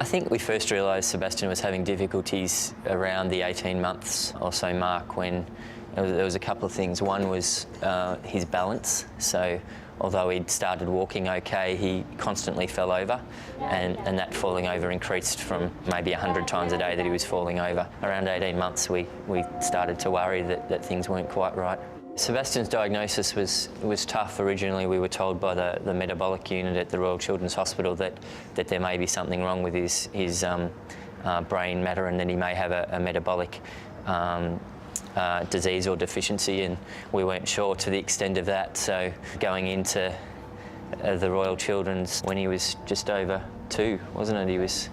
think we first realised Sebastian was having difficulties around the 18 months or so mark, when there was a couple of things. One was his balance. So although he'd started walking okay, he constantly fell over, and that falling over increased from maybe 100 times a day that he was falling over. Around 18 months we started to worry that things weren't quite right. Sebastian's diagnosis was tough. Originally we were told by the metabolic unit at the Royal Children's Hospital that there may be something wrong with his brain matter, and that he may have a metabolic disease or deficiency, and we weren't sure to the extent of that. So going into the Royal Children's when he was just over 2, wasn't it? He was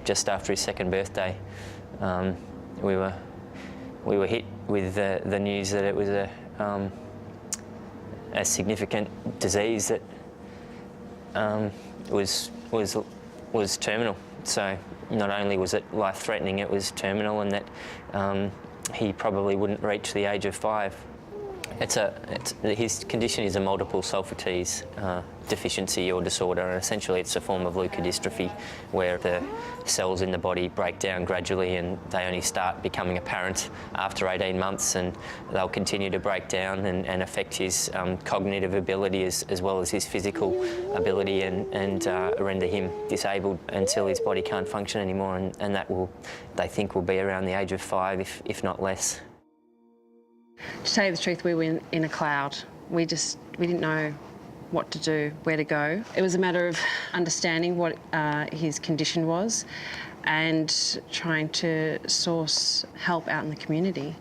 just after his 2nd birthday. We were hit with the news that it was a significant disease that was terminal. So not only was it life-threatening, it was terminal, and that he probably wouldn't reach the age of 5. His condition is a multiple sulfatase deficiency or disorder, and essentially it's a form of leukodystrophy where the cells in the body break down gradually, and they only start becoming apparent after 18 months, and they'll continue to break down and affect his cognitive ability as well as his physical ability, and render him disabled until his body can't function anymore, and that they think will be around the age of 5, if not less. To tell you the truth, we were in a cloud. We didn't know what to do, where to go. It was a matter of understanding what his condition was and trying to source help out in the community.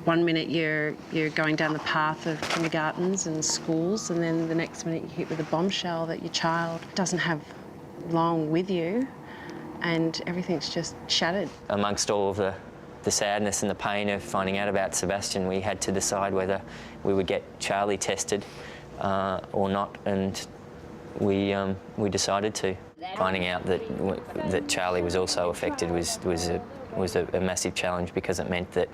One minute you're going down the path of kindergartens and schools, and then the next minute you're hit with a bombshell that your child doesn't have long with you, and everything's just shattered. Amongst all of the sadness and the pain of finding out about Sebastian, we had to decide whether we would get Charlie tested or not, and we decided to. Finding out that Charlie was also affected was a massive challenge, because it meant that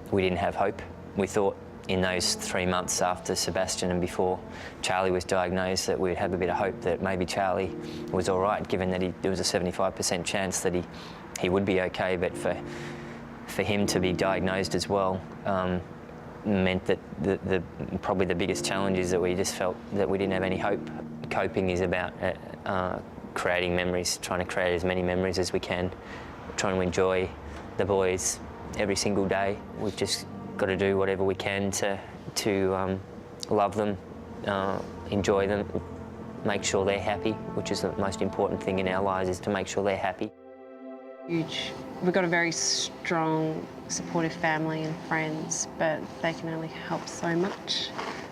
we didn't have hope. We thought in those 3 months after Sebastian and before Charlie was diagnosed that we'd have a bit of hope that maybe Charlie was all right, given that there was a 75% chance that he would be okay, but for him to be diagnosed as well meant that probably the biggest challenge is that we just felt that we didn't have any hope. Coping is about creating memories, trying to create as many memories as we can, trying to enjoy the boys every single day. We've just got to do whatever we can to love them, enjoy them, make sure they're happy, which is the most important thing in our lives, is to make sure they're happy. Huge. We've got a very strong, supportive family and friends, but they can only help so much.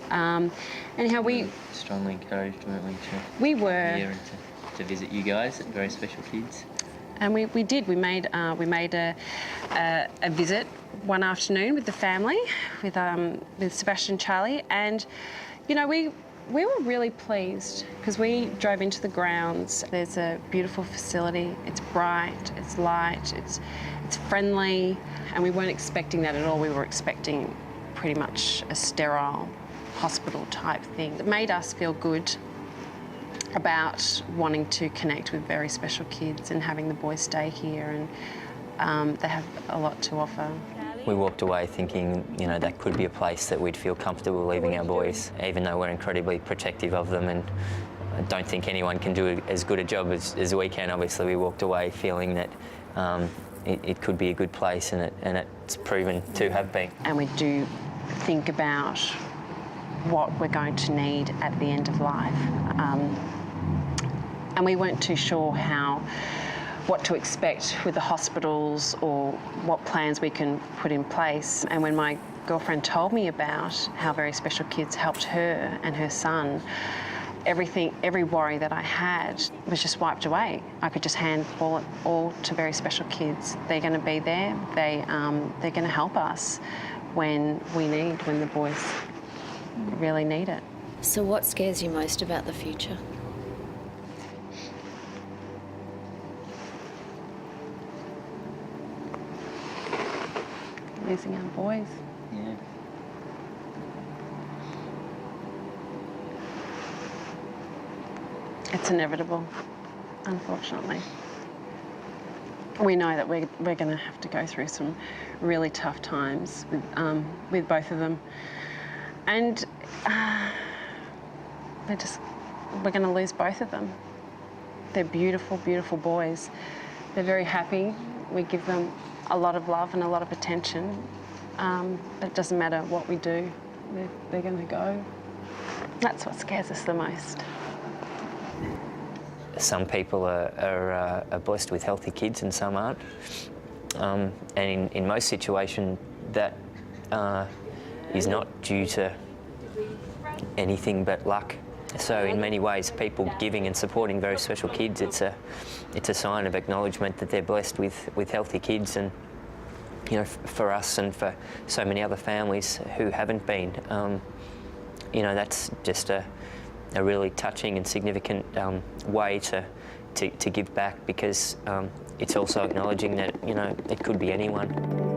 Anyhow, we strongly encouraged, weren't we, we were here and to visit you guys at Very Special Kids. And we did. We made a visit one afternoon with the family, with Sebastian and Charlie, and you know we were really pleased because we drove into the grounds. There's a beautiful facility. It's bright, it's light, it's friendly, and we weren't expecting that at all. We were expecting pretty much a sterile hospital type thing. It made us feel good about wanting to connect with Very Special Kids and having the boys stay here, and they have a lot to offer. We walked away thinking, you know, that could be a place that we'd feel comfortable leaving our boys, even though we're incredibly protective of them, and I don't think anyone can do as good a job as we can. Obviously, we walked away feeling that it could be a good place, and it's proven to have been. And we do think about what we're going to need at the end of life. And we weren't too sure what to expect with the hospitals or what plans we can put in place. And when my girlfriend told me about how Very Special Kids helped her and her son, every worry that I had was just wiped away. I could just handball it all to Very Special Kids. They're going to be there. They're going to help us when the boys really need it. So what scares you most about the future? Losing our boys. Yeah. it's inevitable, unfortunately. We know that we're going to have to go through some really tough times with both of them, and we're going to lose both of them. They're beautiful, beautiful boys. They're very happy. We give them a lot of love and a lot of attention, but it doesn't matter what we do. They're going to go. That's what scares us the most. Some people are blessed with healthy kids and some aren't. And in most situations, that is not due to anything but luck. So in many ways, people giving and supporting very special kids, it's a sign of acknowledgement that they're blessed with healthy kids. And you know, for us and for so many other families who haven't been, you know, that's just a really touching and significant way to give back, because it's also acknowledging that, you know, it could be anyone.